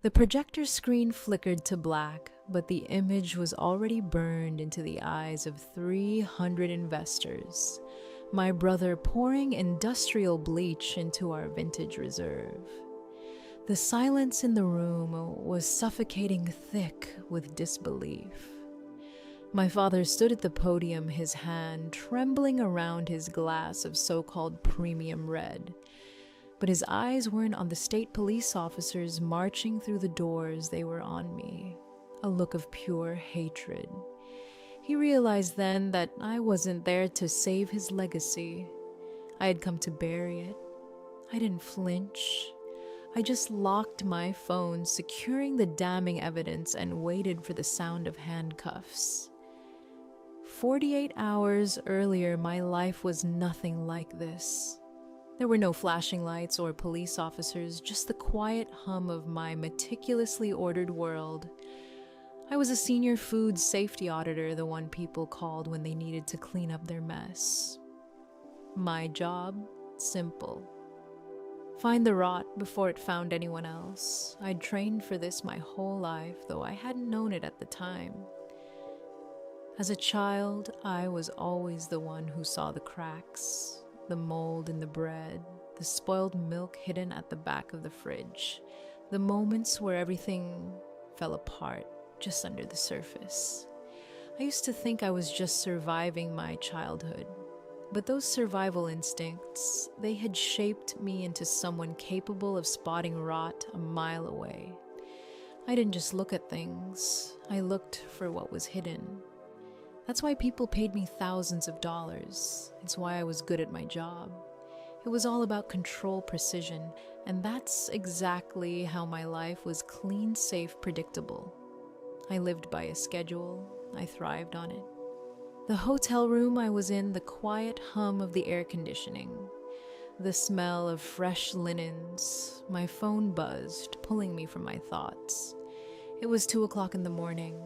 The projector screen flickered to black, but the image was already burned into the eyes of 300 investors, my brother pouring industrial bleach into our vintage reserve. The silence in the room was suffocating thick with disbelief. My father stood at the podium, his hand trembling around his glass of so-called premium red. But his eyes weren't on the state police officers marching through the doors, they were on me, a look of pure hatred. He realized then that I wasn't there to save his legacy. I had come to bury it. I didn't flinch. I just locked my phone, securing the damning evidence, and waited for the sound of handcuffs. 48 hours earlier, my life was nothing like this. There were no flashing lights or police officers, just the quiet hum of my meticulously ordered world. I was a senior food safety auditor, the one people called when they needed to clean up their mess. My job? Simple. Find the rot before it found anyone else. I'd trained for this my whole life, though I hadn't known it at the time. As a child, I was always the one who saw the cracks, the mold in the bread, the spoiled milk hidden at the back of the fridge, the moments where everything fell apart just under the surface. I used to think I was just surviving my childhood, but those survival instincts, they had shaped me into someone capable of spotting rot a mile away. I didn't just look at things, I looked for what was hidden. That's why people paid me thousands of dollars. It's why I was good at my job. It was all about control, precision, and that's exactly how my life was clean, safe, predictable. I lived by a schedule. I thrived on it. The hotel room I was in, the quiet hum of the air conditioning, the smell of fresh linens, my phone buzzed, pulling me from my thoughts. It was 2 o'clock in the morning.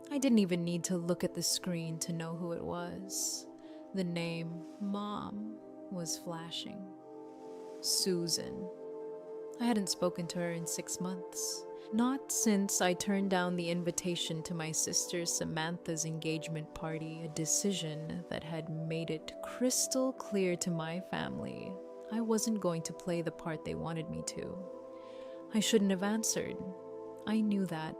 I didn't even need to look at the screen to know who it was. The name Mom was flashing. Susan. I hadn't spoken to her in 6 months. Not since I turned down the invitation to my sister Samantha's engagement party, a decision that had made it crystal clear to my family I wasn't going to play the part they wanted me to. I shouldn't have answered. I knew that.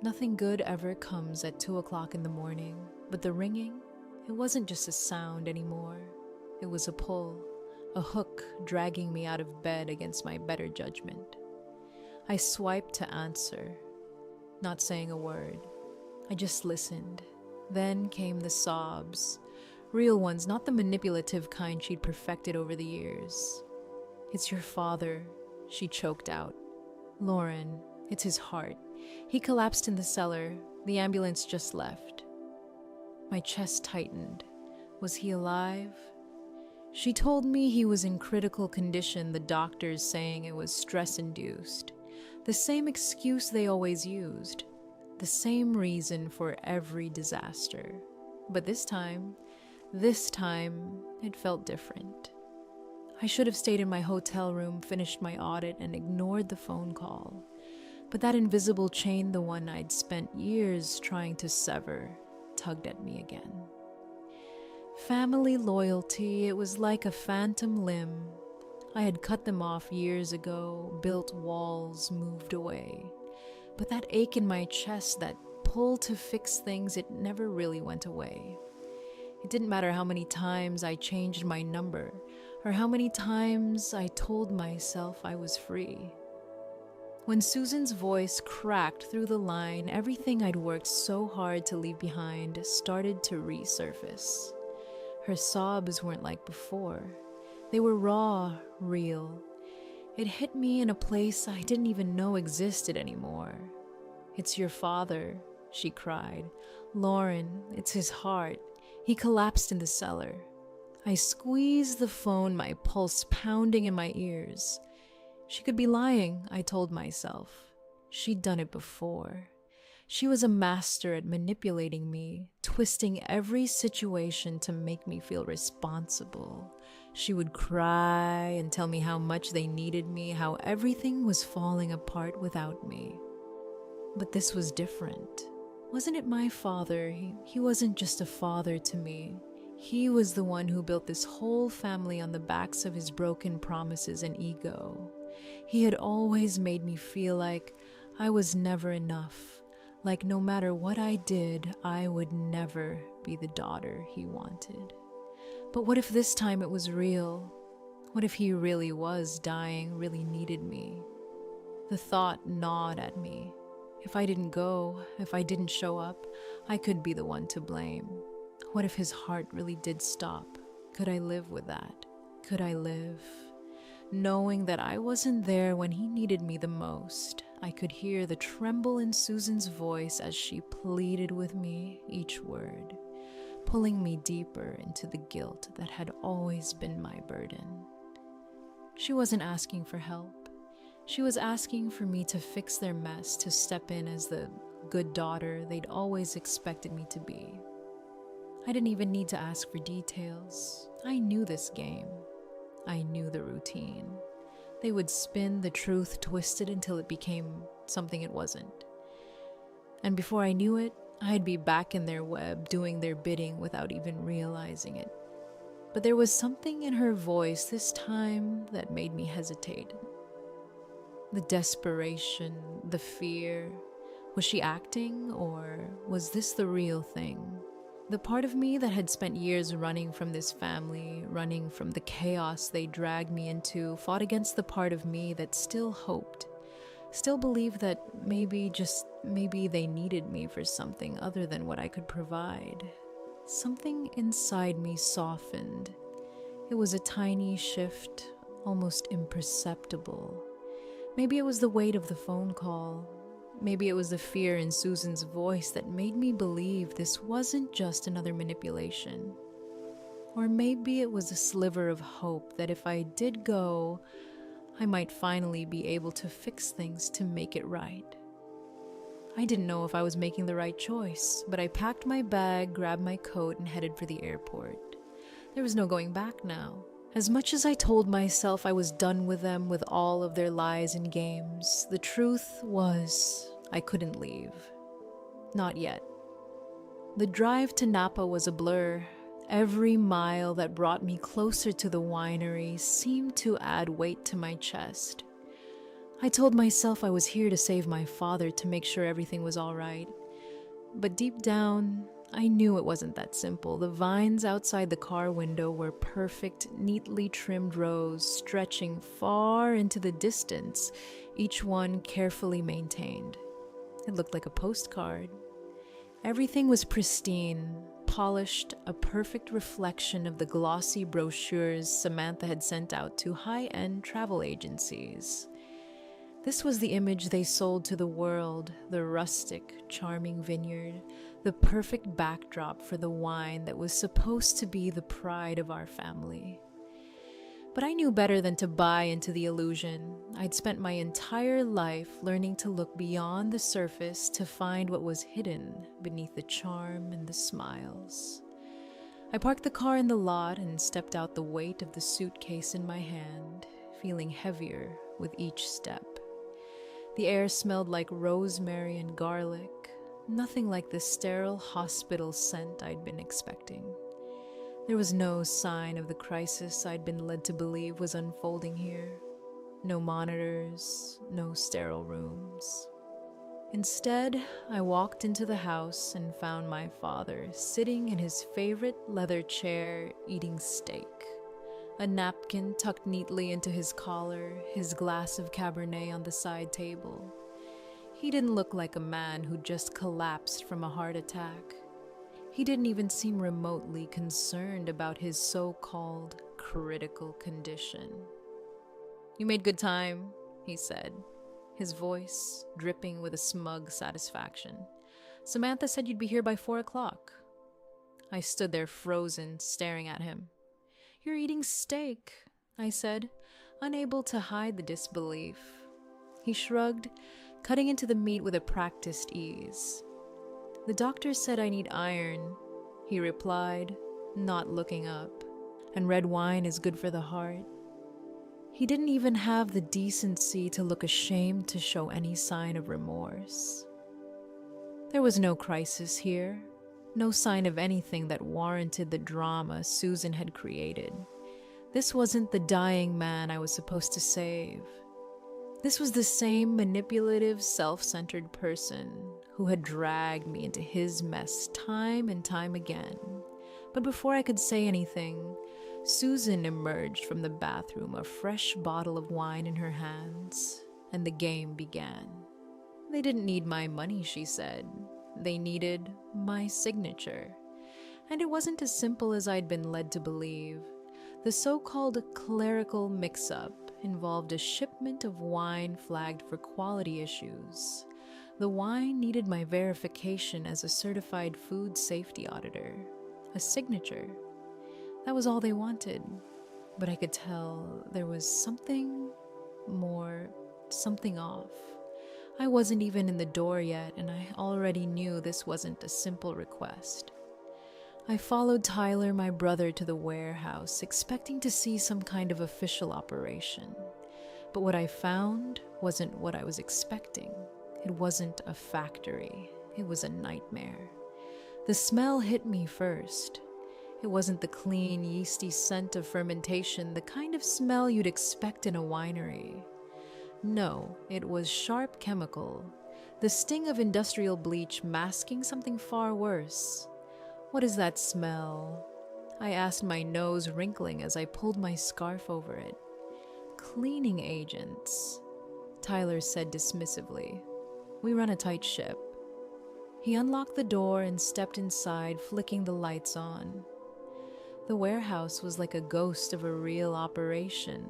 Nothing good ever comes at 2 o'clock in the morning, but the ringing, it wasn't just a sound anymore. It was a pull, a hook dragging me out of bed against my better judgment. I swiped to answer, not saying a word. I just listened. Then came the sobs, real ones, not the manipulative kind she'd perfected over the years. "It's your father," she choked out. "Lauren, it's his heart. He collapsed in the cellar. The ambulance just left." My chest tightened. Was he alive? She told me he was in critical condition, the doctors saying it was stress-induced. The same excuse they always used. The same reason for every disaster. But this time, it felt different. I should have stayed in my hotel room, finished my audit, and ignored the phone call. But that invisible chain, the one I'd spent years trying to sever, tugged at me again. Family loyalty, it was like a phantom limb. I had cut them off years ago, built walls, moved away. But that ache in my chest, that pull to fix things, it never really went away. It didn't matter how many times I changed my number, or how many times I told myself I was free. When Susan's voice cracked through the line, everything I'd worked so hard to leave behind started to resurface. Her sobs weren't like before. They were raw, real. It hit me in a place I didn't even know existed anymore. "It's your father," she cried. "Lauren, it's his heart. He collapsed in the cellar." I squeezed the phone, my pulse pounding in my ears. She could be lying, I told myself. She'd done it before. She was a master at manipulating me, twisting every situation to make me feel responsible. She would cry and tell me how much they needed me, how everything was falling apart without me. But this was different. Wasn't it my father? He wasn't just a father to me. He was the one who built this whole family on the backs of his broken promises and ego. He had always made me feel like I was never enough, like no matter what I did, I would never be the daughter he wanted. But what if this time it was real? What if he really was dying, really needed me? The thought gnawed at me. If I didn't go, if I didn't show up, I could be the one to blame. What if his heart really did stop? Could I live with that? Could I live? Knowing that I wasn't there when he needed me the most, I could hear the tremble in Susan's voice as she pleaded with me each word, pulling me deeper into the guilt that had always been my burden. She wasn't asking for help. She was asking for me to fix their mess, to step in as the good daughter they'd always expected me to be. I didn't even need to ask for details. I knew this game. I knew the routine. They would spin the truth twisted until it became something it wasn't. And before I knew it, I'd be back in their web, doing their bidding without even realizing it. But there was something in her voice this time that made me hesitate. The desperation, the fear. Was she acting, or was this the real thing? The part of me that had spent years running from this family, running from the chaos they dragged me into, fought against the part of me that still hoped, still believed that maybe, just maybe, they needed me for something other than what I could provide. Something inside me softened. It was a tiny shift, almost imperceptible. Maybe it was the weight of the phone call. Maybe it was the fear in Susan's voice that made me believe this wasn't just another manipulation. Or maybe it was a sliver of hope that if I did go, I might finally be able to fix things to make it right. I didn't know if I was making the right choice, but I packed my bag, grabbed my coat, and headed for the airport. There was no going back now. As much as I told myself I was done with them, with all of their lies and games, the truth was I couldn't leave. Not yet. The drive to Napa was a blur. Every mile that brought me closer to the winery seemed to add weight to my chest. I told myself I was here to save my father, to make sure everything was all right. But deep down, I knew it wasn't that simple. The vines outside the car window were perfect, neatly trimmed rows stretching far into the distance, each one carefully maintained. It looked like a postcard. Everything was pristine, polished, a perfect reflection of the glossy brochures Samantha had sent out to high-end travel agencies. This was the image they sold to the world, the rustic, charming vineyard, the perfect backdrop for the wine that was supposed to be the pride of our family. But I knew better than to buy into the illusion. I'd spent my entire life learning to look beyond the surface to find what was hidden beneath the charm and the smiles. I parked the car in the lot and stepped out, the weight of the suitcase in my hand, feeling heavier with each step. The air smelled like rosemary and garlic, nothing like the sterile hospital scent I'd been expecting. There was no sign of the crisis I'd been led to believe was unfolding here. No monitors, no sterile rooms. Instead, I walked into the house and found my father sitting in his favorite leather chair eating steak. A napkin tucked neatly into his collar, his glass of Cabernet on the side table. He didn't look like a man who just collapsed from a heart attack. He didn't even seem remotely concerned about his so-called critical condition. "You made good time," he said, his voice dripping with a smug satisfaction. "Samantha said you'd be here by 4 o'clock. I stood there frozen, staring at him. "You're eating steak," I said, unable to hide the disbelief. He shrugged, cutting into the meat with a practiced ease. "The doctor said I need iron," he replied, not looking up. and red wine is good for the heart. He didn't even have the decency to look ashamed to show any sign of remorse. There was no crisis here, no sign of anything that warranted the drama Susan had created. This wasn't the dying man I was supposed to save. This was the same manipulative, self-centered person who had dragged me into his mess time and time again. But before I could say anything, Susan emerged from the bathroom, a fresh bottle of wine in her hands, and the game began. They didn't need my money, she said. They needed my signature. And it wasn't as simple as I'd been led to believe. The so-called clerical mix-up involved a shipment of wine flagged for quality issues. The wine needed my verification as a certified food safety auditor, a signature. That was all they wanted. But I could tell there was something more, something off. I wasn't even in the door yet, and I already knew this wasn't a simple request. I followed Tyler, my brother, to the warehouse, expecting to see some kind of official operation. But what I found wasn't what I was expecting. It wasn't a factory. It was a nightmare. The smell hit me first. It wasn't the clean, yeasty scent of fermentation, the kind of smell you'd expect in a winery. No, it was sharp chemical, the sting of industrial bleach masking something far worse. What is that smell? I asked, my nose wrinkling as I pulled my scarf over it. Cleaning agents, Tyler said dismissively. We run a tight ship. He unlocked the door and stepped inside, flicking the lights on. The warehouse was like a ghost of a real operation.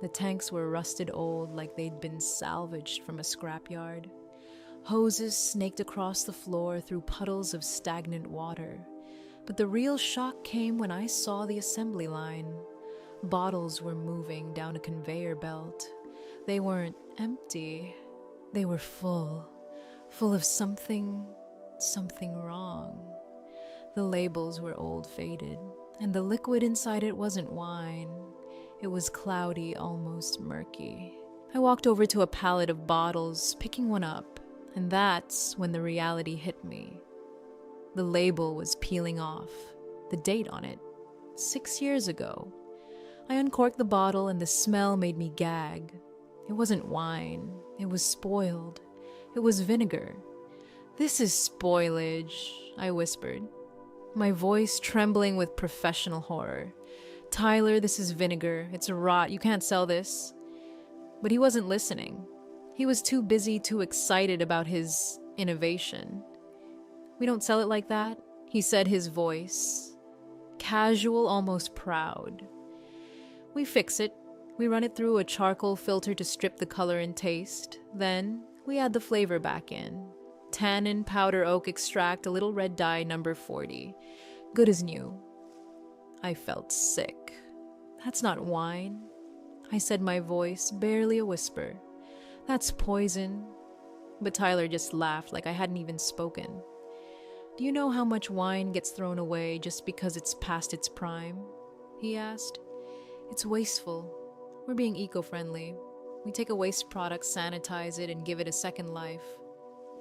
The tanks were rusted old, like they'd been salvaged from a scrapyard. Hoses snaked across the floor through puddles of stagnant water. But the real shock came when I saw the assembly line. Bottles were moving down a conveyor belt. They weren't empty. They were full of something wrong. The labels were old, faded, and the liquid inside it wasn't wine. It was cloudy, almost murky. I walked over to a pallet of bottles, picking one up, and that's when the reality hit me. The label was peeling off, the date on it, 6 years ago. I uncorked the bottle and the smell made me gag. It wasn't wine, it was spoiled. It was vinegar. This is spoilage, I whispered, my voice trembling with professional horror. Tyler, this is vinegar. It's a rot. You can't sell this. But he wasn't listening. He was too busy, too excited about his innovation. We don't sell it like that, he said, his voice casual, almost proud. We fix it. We run it through a charcoal filter to strip the color and taste. Then we add the flavor back in. Tannin, powder oak extract, a little red dye, number 40. Good as new. I felt sick. That's not wine, I said, my voice barely a whisper. That's poison. But Tyler just laughed like I hadn't even spoken. Do you know how much wine gets thrown away just because it's past its prime? He asked. It's wasteful. We're being eco-friendly. We take a waste product, sanitize it, and give it a second life.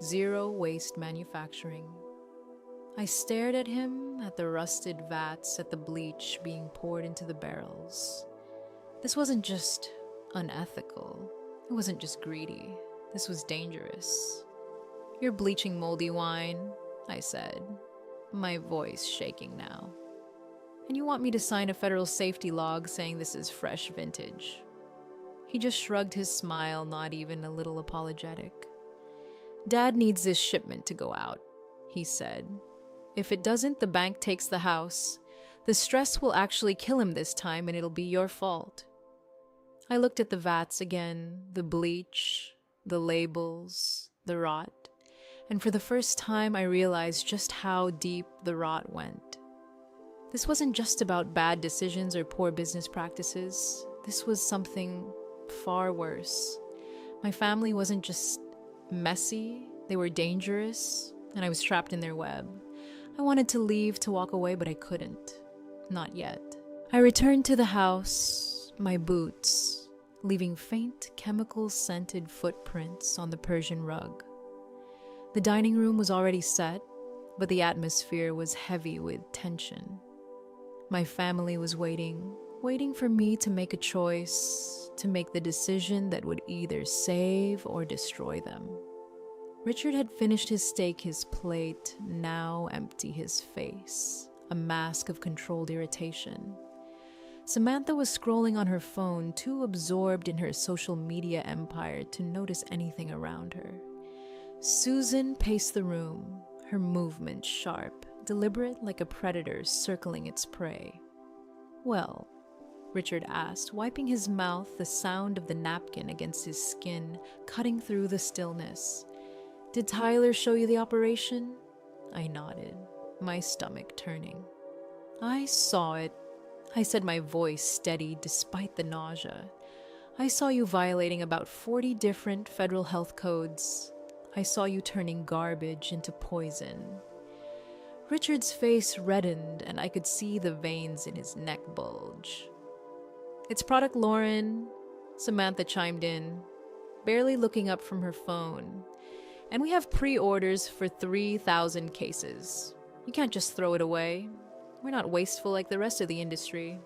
Zero waste manufacturing. I stared at him, at the rusted vats, at the bleach being poured into the barrels. This wasn't just unethical. It wasn't just greedy. This was dangerous. You're bleaching moldy wine, I said, my voice shaking now. And you want me to sign a federal safety log saying this is fresh vintage. He just shrugged his smile, not even a little apologetic. Dad needs this shipment to go out, he said. If it doesn't, the bank takes the house. The stress will actually kill him this time, and it'll be your fault. I looked at the vats again, the bleach, the labels, the rot, and for the first time I realized just how deep the rot went. This wasn't just about bad decisions or poor business practices. This was something far worse. My family wasn't just messy, they were dangerous, and I was trapped in their web. I wanted to leave, to walk away, but I couldn't. Not yet. I returned to the house, my boots, leaving faint chemical-scented footprints on the Persian rug. The dining room was already set, but the atmosphere was heavy with tension. My family was waiting for me to make a choice, to make the decision that would either save or destroy them. Richard had finished his steak, his plate, now empty his face, a mask of controlled irritation. Samantha was scrolling on her phone, too absorbed in her social media empire to notice anything around her. Susan paced the room, her movement sharp, deliberate like a predator circling its prey. "Well," Richard asked, wiping his mouth, the sound of the napkin against his skin cutting through the stillness. "Did Tyler show you the operation?" I nodded, my stomach turning. "I saw it," I said, my voice steady despite the nausea. "I saw you violating about 40 different federal health codes. I saw you turning garbage into poison." Richard's face reddened, and I could see the veins in his neck bulge. "It's Product Lauren," Samantha chimed in, barely looking up from her phone. "And we have pre-orders for 3,000 cases. You can't just throw it away. We're not wasteful like the rest of the industry."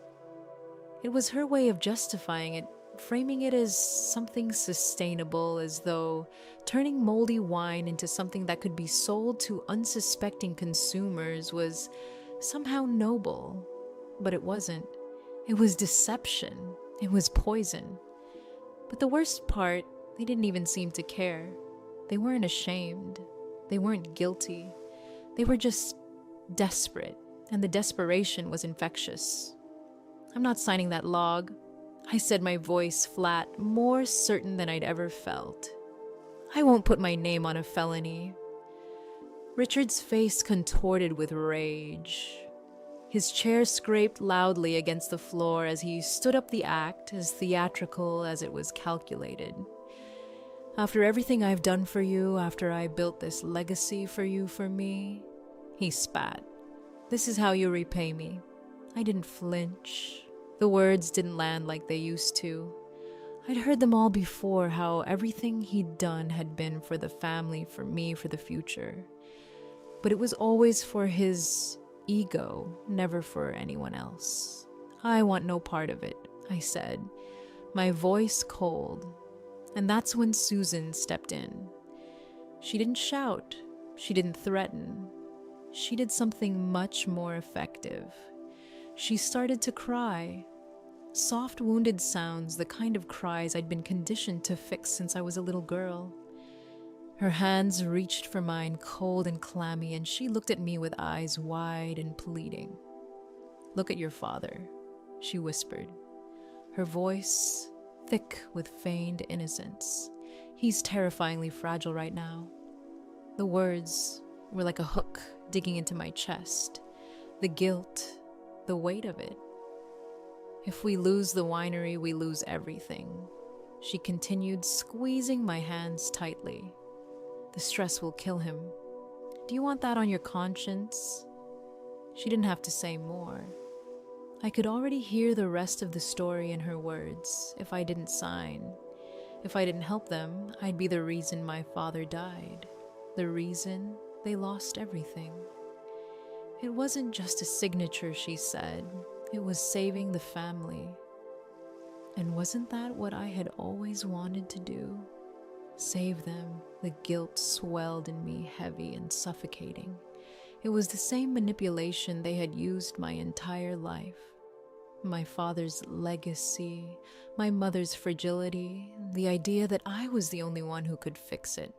It was her way of justifying it, framing it as something sustainable, as though turning moldy wine into something that could be sold to unsuspecting consumers was somehow noble. But it wasn't. It was deception. It was poison. But the worst part, they didn't even seem to care. They weren't ashamed. They weren't guilty. They were just desperate, and the desperation was infectious. "I'm not signing that log," I said, my voice flat, more certain than I'd ever felt. "I won't put my name on a felony." Richard's face contorted with rage. His chair scraped loudly against the floor as he stood up, the act as theatrical as it was calculated. "After everything I've done for you, after I built this legacy for you, for me," he spat, "this is how you repay me." I didn't flinch. The words didn't land like they used to. I'd heard them all before, how everything he'd done had been for the family, for me, for the future. But it was always for his ego, never for anyone else. "I want no part of it," I said, my voice cold. And that's when Susan stepped in. She didn't shout. She didn't threaten. She did something much more effective. She started to cry. Soft, wounded sounds, the kind of cries I'd been conditioned to fix since I was a little girl. Her hands reached for mine, cold and clammy, and she looked at me with eyes wide and pleading. "Look at your father," she whispered, her voice thick with feigned innocence. "He's terrifyingly fragile right now." The words were like a hook digging into my chest. The guilt, the weight of it. "If we lose the winery, we lose everything," she continued, squeezing my hands tightly. "The stress will kill him. Do you want that on your conscience?" She didn't have to say more. I could already hear the rest of the story in her words. If I didn't sign, if I didn't help them, I'd be the reason my father died. The reason they lost everything. It wasn't just a signature, she said. It was saving the family. And wasn't that what I had always wanted to do? Save them. The guilt swelled in me, heavy and suffocating. It was the same manipulation they had used my entire life. My father's legacy, my mother's fragility, the idea that I was the only one who could fix it.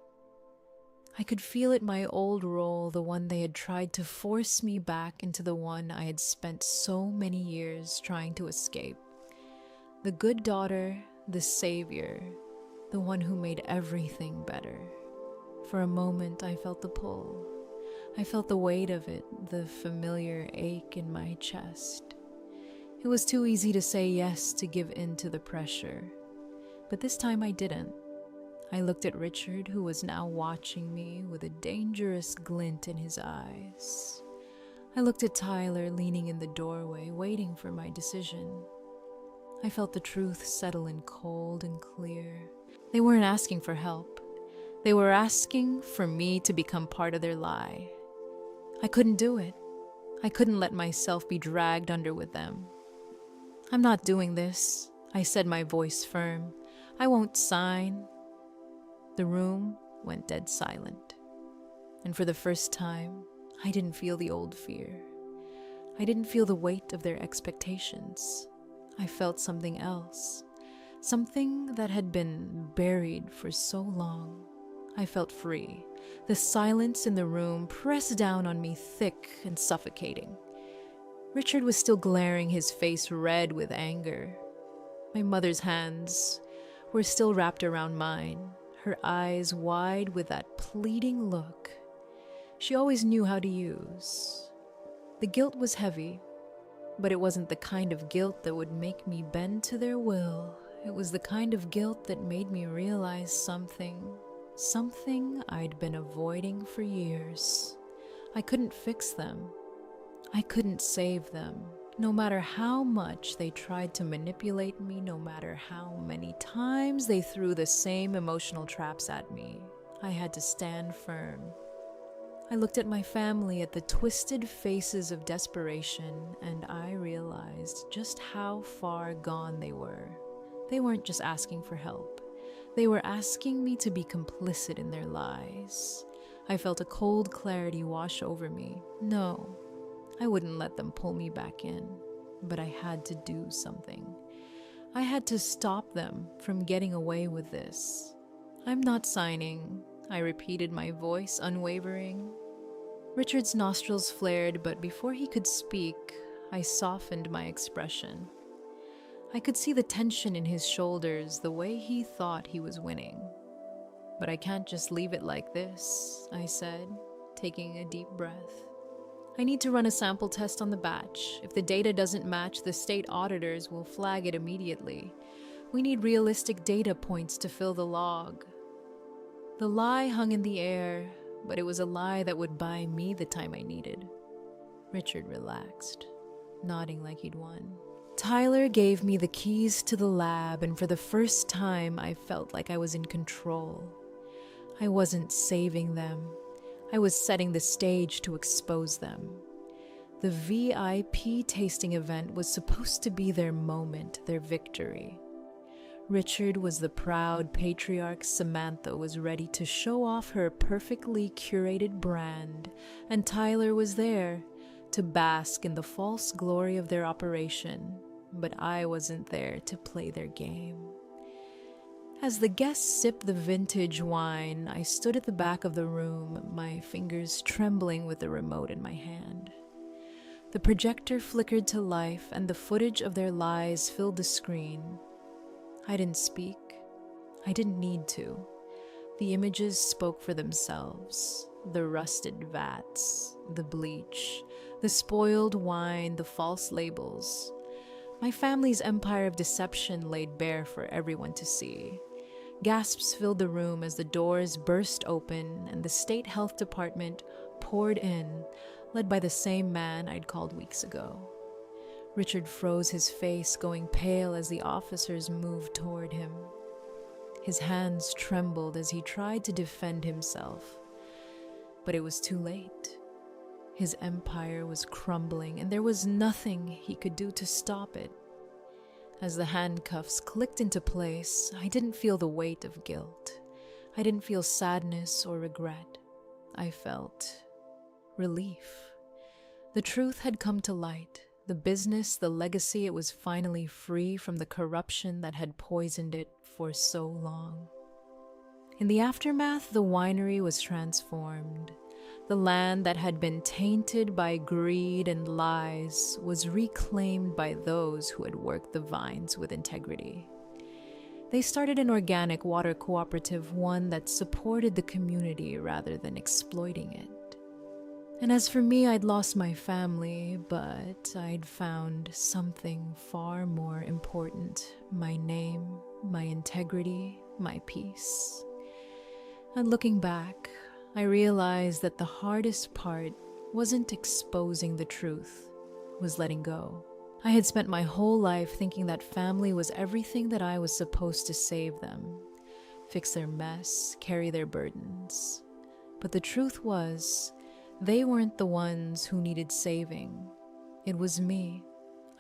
I could feel it, my old role, the one they had tried to force me back into, the one I had spent so many years trying to escape. The good daughter, the savior, the one who made everything better. For a moment, I felt the pull. I felt the weight of it, the familiar ache in my chest. It was too easy to say yes, to give in to the pressure. But this time I didn't. I looked at Richard, who was now watching me with a dangerous glint in his eyes. I looked at Tyler leaning in the doorway, waiting for my decision. I felt the truth settle in cold and clear. They weren't asking for help. They were asking for me to become part of their lie. I couldn't do it. I couldn't let myself be dragged under with them. "I'm not doing this," I said, my voice firm. "I won't sign." The room went dead silent. And for the first time, I didn't feel the old fear. I didn't feel the weight of their expectations. I felt something else, something that had been buried for so long. I felt free. The silence in the room pressed down on me thick and suffocating. Richard was still glaring, his face red with anger. My mother's hands were still wrapped around mine, her eyes wide with that pleading look she always knew how to use. The guilt was heavy, but it wasn't the kind of guilt that would make me bend to their will. It was the kind of guilt that made me realize something I'd been avoiding for years. I couldn't fix them. I couldn't save them. No matter how much they tried to manipulate me, no matter how many times they threw the same emotional traps at me, I had to stand firm. I looked at my family, at the twisted faces of desperation, and I realized just how far gone they were. They weren't just asking for help. They were asking me to be complicit in their lies. I felt a cold clarity wash over me. No, I wouldn't let them pull me back in, but I had to do something. I had to stop them from getting away with this. "I'm not signing," I repeated, my voice unwavering. Richard's nostrils flared, but before he could speak, I softened my expression. I could see the tension in his shoulders, the way he thought he was winning. "But I can't just leave it like this," I said, taking a deep breath. "I need to run a sample test on the batch. If the data doesn't match, the state auditors will flag it immediately. We need realistic data points to fill the log." The lie hung in the air, but it was a lie that would buy me the time I needed. Richard relaxed, nodding like he'd won. Tyler gave me the keys to the lab, and for the first time, I felt like I was in control. I wasn't saving them. I was setting the stage to expose them. The VIP tasting event was supposed to be their moment, their victory. Richard was the proud patriarch. Samantha was ready to show off her perfectly curated brand, and Tyler was there to bask in the false glory of their operation, but I wasn't there to play their game. As the guests sipped the vintage wine, I stood at the back of the room, my fingers trembling with the remote in my hand. The projector flickered to life, and the footage of their lies filled the screen. I didn't speak. I didn't need to. The images spoke for themselves. The rusted vats, the bleach, the spoiled wine, the false labels. My family's empire of deception laid bare for everyone to see. Gasps filled the room as the doors burst open and the state health department poured in, led by the same man I'd called weeks ago. Richard froze his face, going pale as the officers moved toward him. His hands trembled as he tried to defend himself. But it was too late. His empire was crumbling, and there was nothing he could do to stop it. As the handcuffs clicked into place, I didn't feel the weight of guilt. I didn't feel sadness or regret. I felt relief. The truth had come to light. The business, the legacy, it was finally free from the corruption that had poisoned it for so long. In the aftermath, the winery was transformed. The land that had been tainted by greed and lies was reclaimed by those who had worked the vines with integrity. They started an organic water cooperative, one that supported the community rather than exploiting it. And as for me, I'd lost my family, but I'd found something far more important: my name, my integrity, my peace. And looking back, I realized that the hardest part wasn't exposing the truth, it was letting go. I had spent my whole life thinking that family was everything that I was supposed to save them, fix their mess, carry their burdens. But the truth was, they weren't the ones who needed saving. It was me.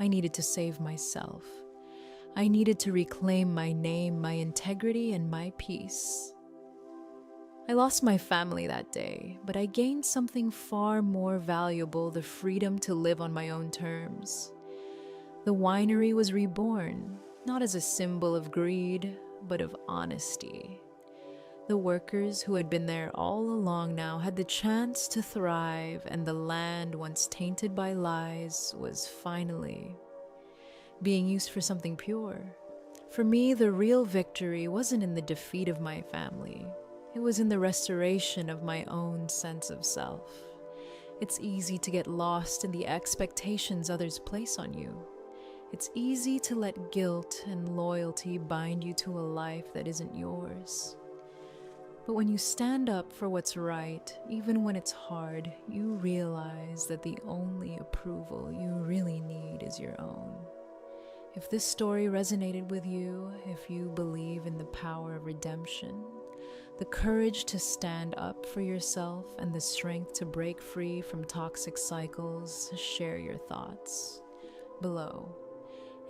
I needed to save myself. I needed to reclaim my name, my integrity, and my peace. I lost my family that day, but I gained something far more valuable: the freedom to live on my own terms. The winery was reborn, not as a symbol of greed, but of honesty. The workers who had been there all along now had the chance to thrive, and the land once tainted by lies was finally being used for something pure. For me, the real victory wasn't in the defeat of my family. It was in the restoration of my own sense of self. It's easy to get lost in the expectations others place on you. It's easy to let guilt and loyalty bind you to a life that isn't yours. But when you stand up for what's right, even when it's hard, you realize that the only approval you really need is your own. If this story resonated with you, if you believe in the power of redemption, the courage to stand up for yourself, and the strength to break free from toxic cycles, share your thoughts below.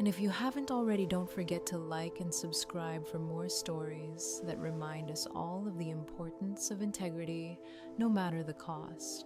And if you haven't already, don't forget to like and subscribe for more stories that remind us all of the importance of integrity, no matter the cost.